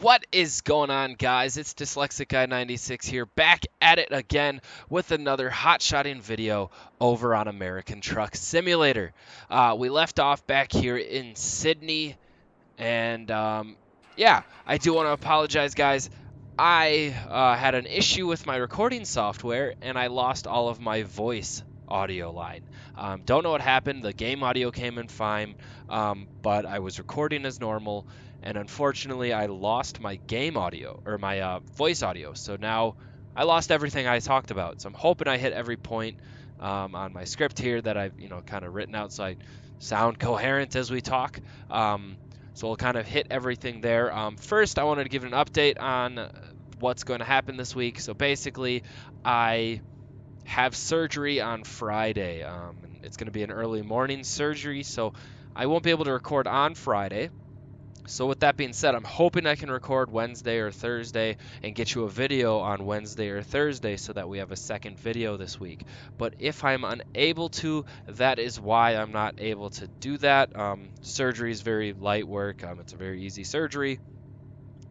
What is going on, guys? It's Dyslexic Guy 96 here, back at it again with another hotshotting video over on American Truck Simulator. We left off back here in Sydney, and yeah, I do want to apologize, guys. I had an issue with my recording software, and I lost all of my voice audio line. Don't know what happened. The game audio came in fine, but I was recording as normal, and unfortunately, I lost my game audio or my voice audio. So now I lost everything I talked about. So I'm hoping I hit every point on my script here that I've kind of written out, so I sound coherent as we talk. So we'll kind of hit everything there. First, I wanted to give an update on what's going to happen this week. So basically, I have surgery on Friday. And it's going to be an early morning surgery, so I won't be able to record on Friday. So with that being said, I'm hoping I can record Wednesday or Thursday and get you a video on Wednesday or Thursday so that we have a second video this week. But if I'm unable to, that is why I'm not able to do that. Surgery is very light work. It's a very easy surgery.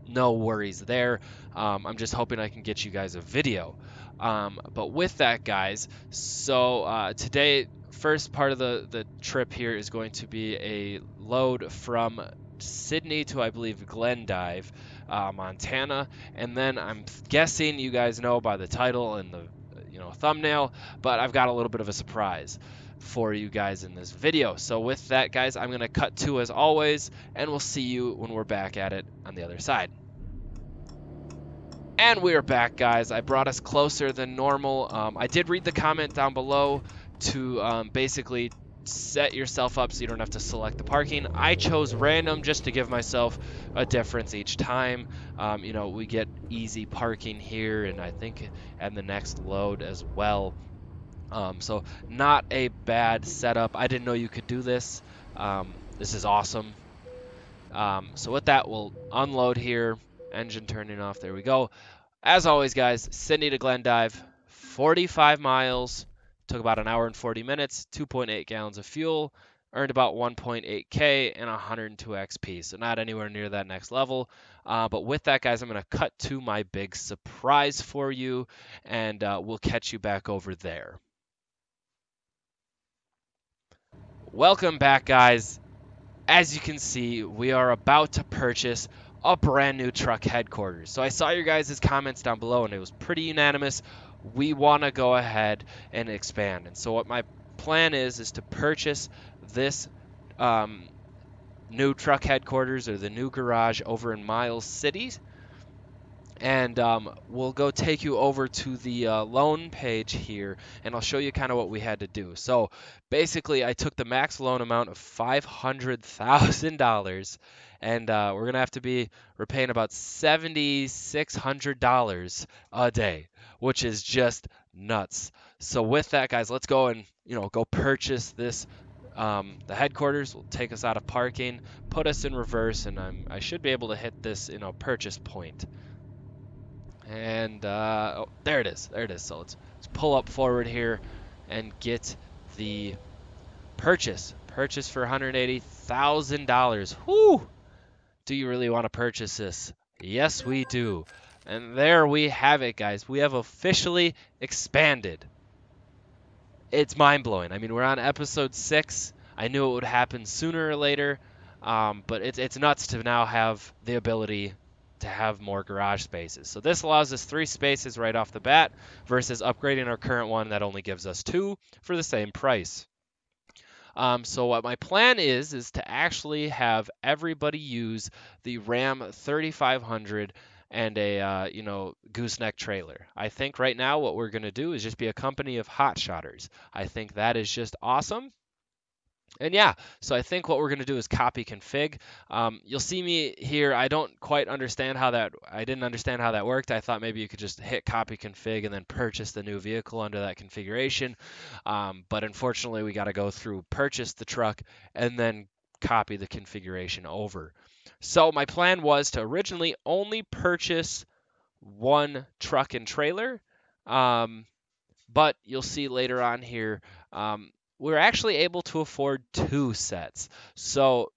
No worries there. I'm just hoping I can get you guys a video. But with that, guys, so today, first part of the trip here is going to be a load from Sydney to, I believe, Glendive, Montana, and then I'm guessing you guys know by the title and the thumbnail, but I've got a little bit of a surprise for you guys in this video. So with that, guys, I'm gonna cut to as always, and we'll see you when we're back at it on the other side. And we are back, guys. I brought us closer than normal. I did read the comment down below to basically set yourself up so you don't have to select the parking. I chose random just to give myself a difference each time. We get easy parking here, and I think at the next load as well. So not a bad setup. I didn't know you could do this. This is awesome. So with that, we'll unload here. Engine turning off. There we go. As always, guys, Sydney to Glendive, 45 miles. Took about an hour and 40 minutes, 2.8 gallons of fuel, earned about 1.8K and 102 XP. So not anywhere near that next level. But with that, guys, I'm going to cut to my big surprise for you, and we'll catch you back over there. Welcome back, guys. As you can see, we are about to purchase a brand new truck headquarters. So I saw your guys' comments down below, and it was pretty unanimous. We want to go ahead and expand. And so what my plan is to purchase this new truck headquarters, or the new garage, over in Miles City. And we'll go take you over to the loan page here, and I'll show you kind of what we had to do. So basically, I took the max loan amount of $500,000, and we're going to have to be repaying about $7,600 a day, which is just nuts. So with that, guys, let's go and go purchase this. The headquarters will take us out of parking, put us in reverse, and I should be able to hit this purchase point. And oh, there it is. There it is. So let's pull up forward here and get the purchase. Purchase for $180,000. Whoo! Do you really want to purchase this? Yes, we do. And there we have it, guys. We have officially expanded. It's mind-blowing. I mean, we're on episode 6. I knew it would happen sooner or later, but it's nuts to now have the ability to have more garage spaces. So this allows us 3 spaces right off the bat versus upgrading our current one that only gives us 2 for the same price. So what my plan is to actually have everybody use the Ram 3500 and a gooseneck trailer. I think right now what we're going to do is just be a company of hotshotters. I think that is just awesome. And yeah, so I think what we're going to do is copy config. You'll see me here. I don't quite understand how that, I didn't understand how that worked. I thought maybe you could just hit copy config and then purchase the new vehicle under that configuration. But unfortunately, we got to go through purchase the truck and then copy the configuration over. So my plan was to originally only purchase 1 truck and trailer. But you'll see later on here, we're actually able to afford 2 sets. So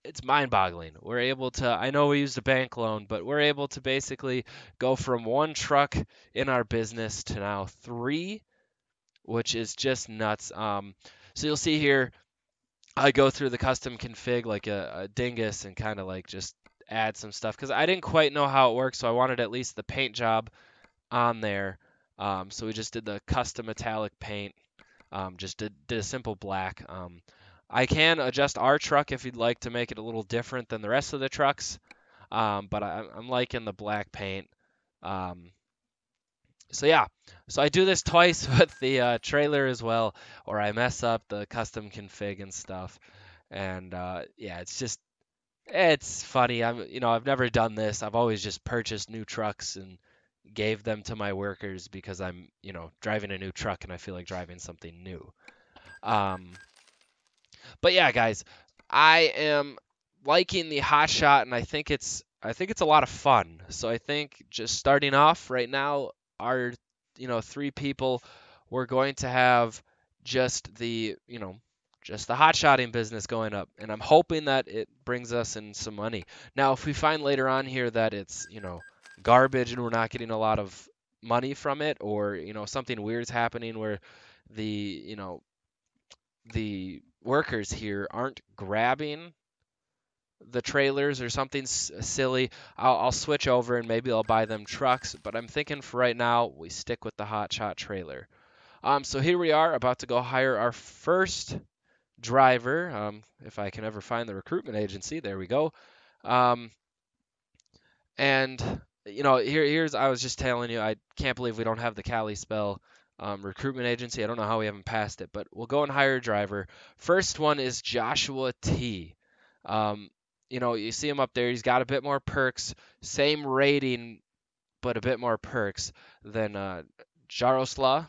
it's mind-boggling. We're able to, I know we used a bank loan, but we're able to basically go from one truck in our business to now three, which is just nuts. So you'll see here, I go through the custom config like a dingus and kind of like just add some stuff because I didn't quite know how it works, so I wanted at least the paint job on there. So we just did the custom metallic paint. Just did a simple black. I can adjust our truck if you'd like to make it a little different than the rest of the trucks, but I'm liking the black paint. Um, so yeah, so I do this twice with the trailer as well, or I mess up the custom config and stuff. And yeah, it's funny. I've never done this. I've always just purchased new trucks and gave them to my workers because I'm, driving a new truck and I feel like driving something new. Um, but yeah, guys, I am liking the hot shot, and I think it's a lot of fun. So I think just starting off right now, our three people, we're going to have just the hot shotting business going up, and I'm hoping that it brings us in some money. Now, if we find later on here that it's garbage and we're not getting a lot of money from it, or something weird's happening where the the workers here aren't grabbing the trailers or something silly, I'll switch over and maybe I'll buy them trucks. But I'm thinking for right now, we stick with the hot shot trailer. So here we are about to go hire our first driver. If I can ever find the recruitment agency, there we go. Um, and here's I was just telling you, I can't believe we don't have the Cali spell recruitment agency. I don't know how we haven't passed it, but we'll go and hire a driver. First one is Joshua T. Um, you see him up there. He's got a bit more perks, same rating, but a bit more perks than Jaroslav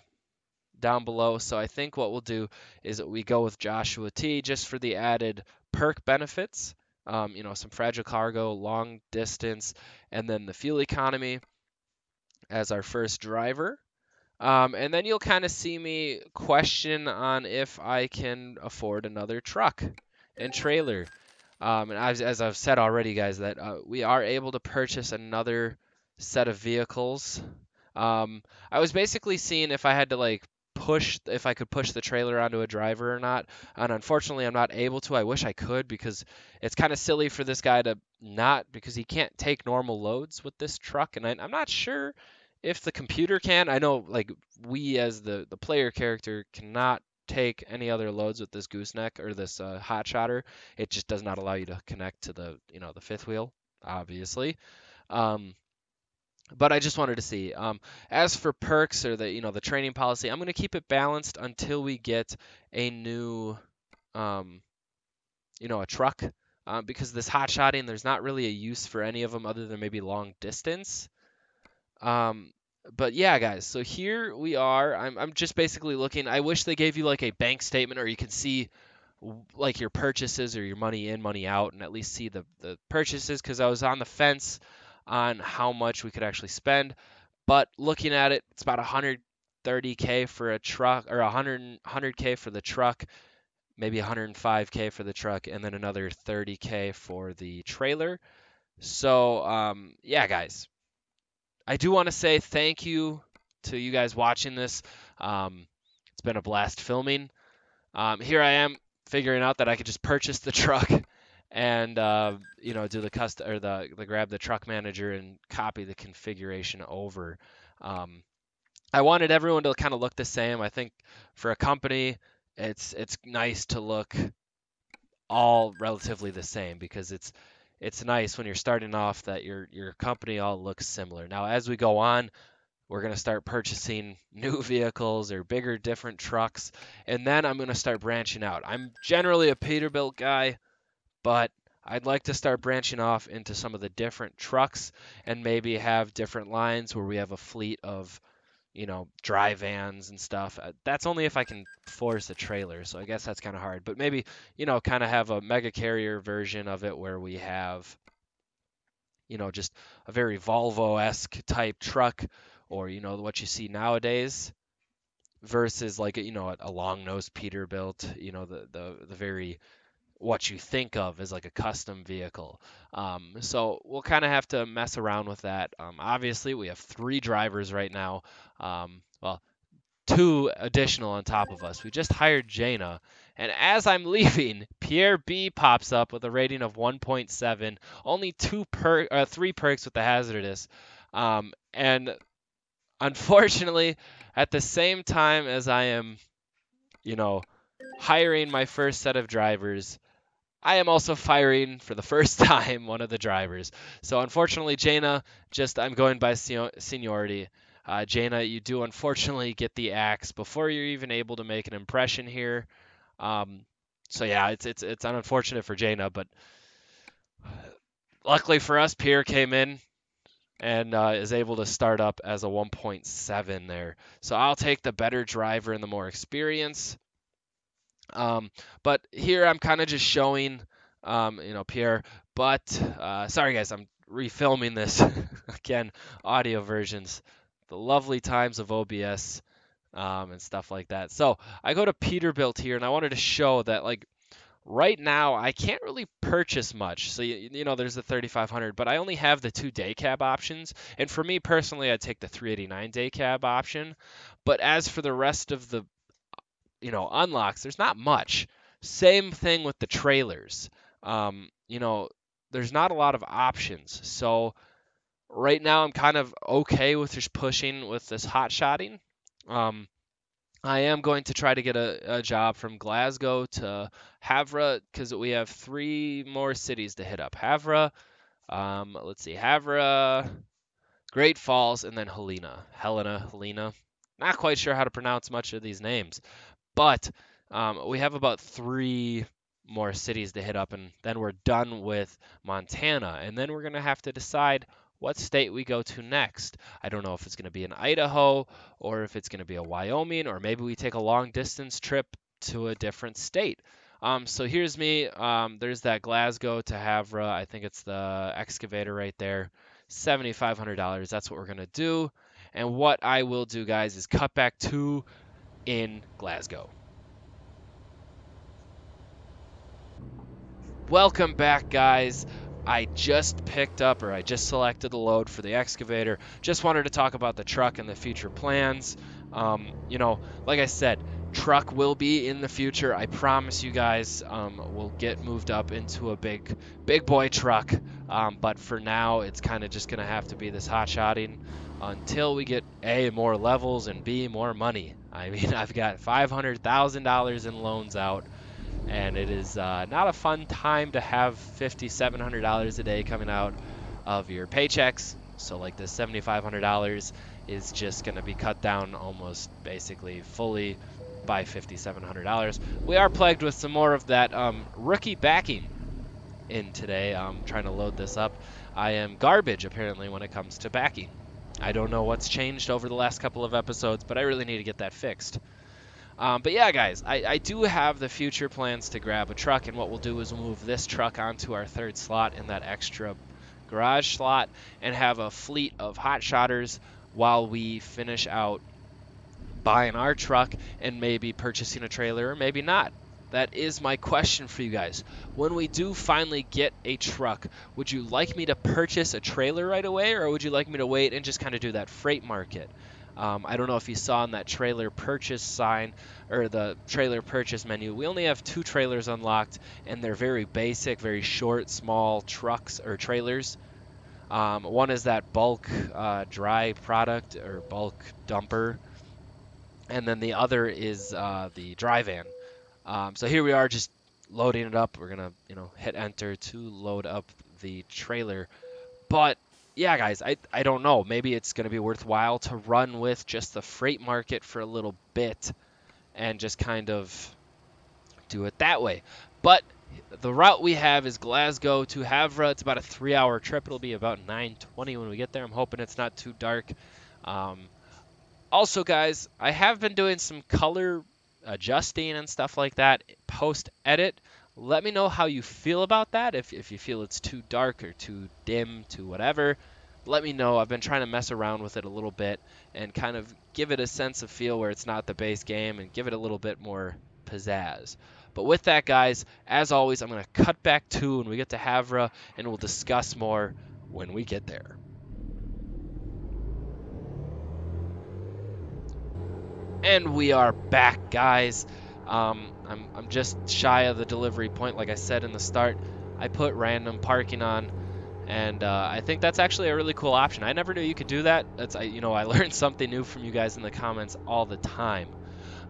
down below. So I think what we'll do is that we go with Joshua T just for the added perk benefits. Some fragile cargo, long distance, and then the fuel economy as our first driver. And then you'll kind of see me question on if I can afford another truck and trailer. And as I've said already, guys, that we are able to purchase another set of vehicles. I was basically seeing if I had to if I could push the trailer onto a driver or not. And unfortunately, I'm not able to. I wish I could because it's kind of silly for this guy to not, because he can't take normal loads with this truck. And I'm not sure if the computer can. I know like we as the player character cannot take any other loads with this gooseneck or this hot shotter. It just does not allow you to connect to the fifth wheel, obviously. Um, but I just wanted to see. As for perks or the training policy, I'm going to keep it balanced until we get a new um, a truck. Because this hot shotting, there's not really a use for any of them other than maybe long distance. Um, but yeah, guys, so here we are. I'm just basically looking. I wish they gave you like a bank statement, or you could see like your purchases or your money in, money out, and at least see the purchases, because I was on the fence on how much we could actually spend. But looking at it, it's about 130K for a truck, or 100K for the truck, maybe 105K for the truck, and then another 30K for the trailer. So yeah, guys, I do want to say thank you to you guys watching this. It's been a blast filming. Here I am figuring out that I could just purchase the truck and do the custom or the grab the truck manager and copy the configuration over. I wanted everyone to kind of look the same. I think for a company, it's nice to look all relatively the same, because it's nice when you're starting off that your company all looks similar. Now, as we go on, we're going to start purchasing new vehicles or bigger, different trucks, and then I'm going to start branching out. I'm generally a Peterbilt guy, but I'd like to start branching off into some of the different trucks and maybe have different lines where we have a fleet of, dry vans and stuff. That's only if I can force a trailer, so I guess that's kind of hard. But maybe, kind of have a mega carrier version of it where we have, just a very Volvo-esque type truck, or what you see nowadays, versus like a long-nosed Peterbilt, the very what you think of as like a custom vehicle. So we'll kind of have to mess around with that. Obviously, we have 3 drivers right now. Well, 2 additional on top of us. We just hired Jaina, and as I'm leaving, Pierre B pops up with a rating of 1.7, only 3 perks with the hazardous, and unfortunately, at the same time as I am, you know, hiring my first set of drivers, I am also firing for the first time one of the drivers. So unfortunately, Jaina, just I'm going by seniority. Jaina, you do unfortunately get the axe before you're even able to make an impression here. Um, so yeah, it's unfortunate for Jaina, but luckily for us, Pierre came in and is able to start up as a 1.7 there. So I'll take the better driver and the more experience. Um, but here I'm kind of just showing, Pierre. But sorry guys, I'm refilming this again, audio versions, the lovely times of OBS and stuff like that. So I go to Peterbilt here, and I wanted to show that like right now I can't really purchase much. So there's the 3500, but I only have the 2 day cab options. And for me personally, I'd take the 389 day cab option. But as for the rest of the unlocks, there's not much. Same thing with the trailers. There's not a lot of options. So right now I'm kind of okay with just pushing with this hot shotting. I am going to try to get a job from Glasgow to Havre because we have 3 more cities to hit up. Havre, let's see, Havre, Great Falls, and then Helena. Not quite sure how to pronounce much of these names. But we have about 3 more cities to hit up, and then we're done with Montana. And then we're going to have to decide what state we go to next. I don't know if it's going to be in Idaho or if it's going to be a Wyoming, or maybe we take a long distance trip to a different state. So here's me. There's that Glasgow to Havre. I think it's the excavator right there. $7,500. That's what we're going to do. And what I will do, guys, is cut back to in Glasgow. Welcome back, guys. I just selected the load for the excavator. Just wanted to talk about the truck and the future plans. Like I said, truck will be in the future. I promise you guys, we'll get moved up into a big boy truck. But for now, it's kind of just going to have to be this hot shotting until we get A, more levels, and B, more money. I mean, I've got $500,000 in loans out, and it is not a fun time to have $5,700 a day coming out of your paychecks. So like this $7,500 is just going to be cut down almost basically fully by $5,700. We are plagued with some more of that rookie backing in today. I'm trying to load this up. I am garbage apparently when it comes to backing. I don't know what's changed over the last couple of episodes, but I really need to get that fixed. But yeah, guys, I do have the future plans to grab a truck, and what we'll do is we'll move this truck onto our 3rd slot in that extra garage slot and have a fleet of hot shotters while we finish out buying our truck and maybe purchasing a trailer or maybe not. That is my question for you guys. When we do finally get a truck, would you like me to purchase a trailer right away, or would you like me to wait and just kind of do that freight market? I don't know if you saw on that trailer purchase sign or the trailer purchase menu, we only have 2 trailers unlocked, and they're very basic, very short, small trucks or trailers. One is that bulk dry product or bulk dumper, and then the other is the dry van. So here we are just loading it up. We're going to hit enter to load up the trailer. But yeah, guys, I don't know. Maybe it's going to be worthwhile to run with just the freight market for a little bit and just kind of do it that way. But the route we have is Glasgow to Havre. It's about a 3-hour trip. It'll be about 9:20 when we get there. I'm hoping it's not too dark. Also, guys, I have been doing some color adjusting and stuff like that post-edit. Let me know how you feel about that. If you feel it's too dark or too dim, too whatever, let me know. I've been trying to mess around with it a little bit and kind of give it a sense of feel where it's not the base game and give it a little bit more pizzazz. But with that, guys, as always, I'm going to cut back to when we get to Havre, and we'll discuss more when we get there. And we are back, guys. I'm just shy of the delivery point, like I said in the start. I put random parking on, and I think that's actually a really cool option. I never knew you could do that. I learned something new from you guys in the comments all the time.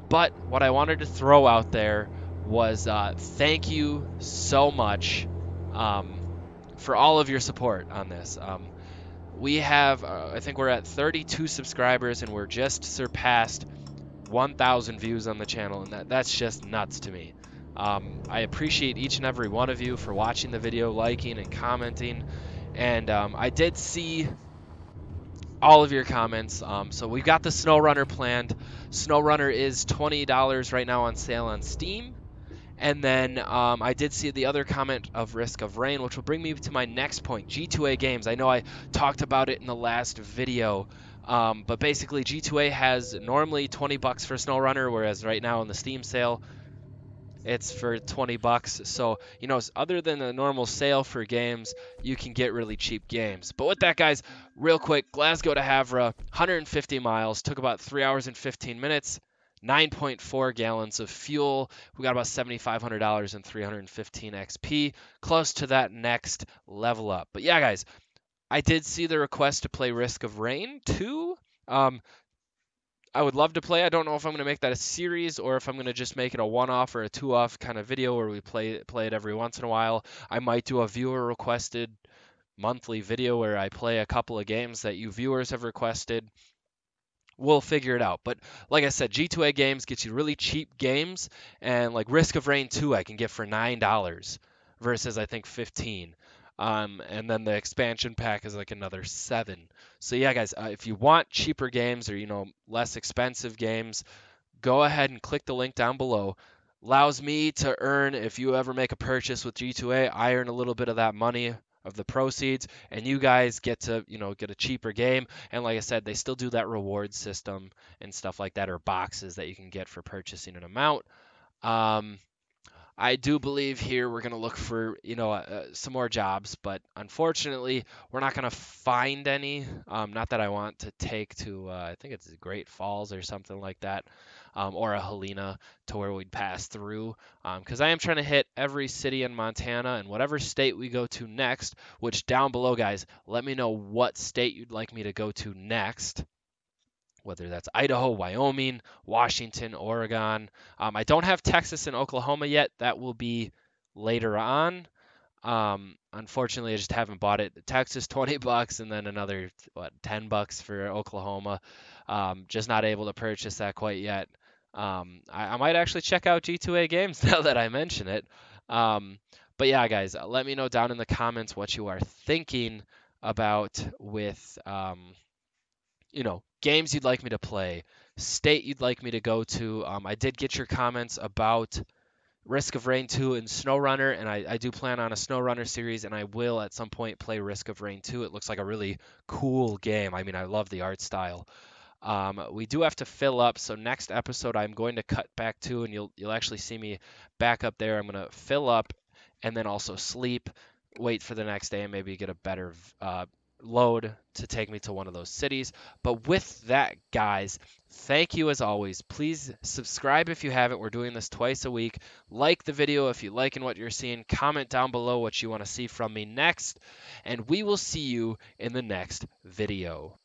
But what I wanted to throw out there was thank you so much for all of your support on this. We have, I think we're at 32 subscribers, and we're just surpassed 1,000 views on the channel, and that's just nuts to me. I appreciate each and every one of you for watching the video, liking and commenting, and I did see all of your comments. So we've got the SnowRunner planned. SnowRunner is $20 right now on sale on Steam. And then I did see the other comment of Risk of Rain, which will bring me to my next point, G2A games. I know I talked about it in the last video, but basically G2A has normally 20 bucks for SnowRunner, whereas right now in the Steam sale, it's for 20 bucks. So, other than a normal sale for games, you can get really cheap games. But with that, guys, real quick, Glasgow to Havre, 150 miles, took about 3 hours and 15 minutes. 9.4 gallons of fuel. We got about $7,500 and 315 XP, close to that next level up. But yeah, guys, I did see the request to play Risk of Rain 2. I would love to play. I don't know if I'm going to make that a series or if I'm going to just make it a one-off or a two-off kind of video where we play it every once in a while. I might do a viewer-requested monthly video where I play a couple of games that you viewers have requested. We'll figure it out. But like I said, G2A games gets you really cheap games, and like Risk of Rain 2 I can get for $9 versus I think 15. And then the expansion pack is like another 7. So yeah, guys, if you want cheaper games or less expensive games, go ahead and click the link down below. Allows me to earn, if you ever make a purchase with G2A, I earn a little bit of that money of the proceeds, and you guys get to get a cheaper game. And like I said, they still do that reward system and stuff like that, or boxes that you can get for purchasing an amount. I do believe here we're going to look for, some more jobs, but unfortunately, we're not going to find any. Not that I want to take to, I think it's Great Falls or something like that, or a Helena to where we'd pass through, because I am trying to hit every city in Montana and whatever state we go to next, which down below, guys, let me know what state you'd like me to go to next. Whether that's Idaho, Wyoming, Washington, Oregon. I don't have Texas and Oklahoma yet. That will be later on. Unfortunately, I just haven't bought it. Texas, 20 bucks, and then another 10 bucks for Oklahoma. Just not able to purchase that quite yet. I might actually check out G2A games now that I mention it. But yeah, guys, let me know down in the comments what you are thinking about with games you'd like me to play, state you'd like me to go to. I did get your comments about Risk of Rain 2 and SnowRunner, and I do plan on a SnowRunner series, and I will at some point play Risk of Rain 2. It looks like a really cool game. I mean, I love the art style. We do have to fill up, so next episode I'm going to cut back to, and you'll actually see me back up there. I'm going to fill up and then also sleep, wait for the next day, and maybe get a better load to take me to one of those cities. But with that, guys, thank you as always. Please subscribe if you haven't. We're doing this twice a week. Like the video if you liking what you're seeing. Comment down below what you want to see from me next, and we will see you in the next video.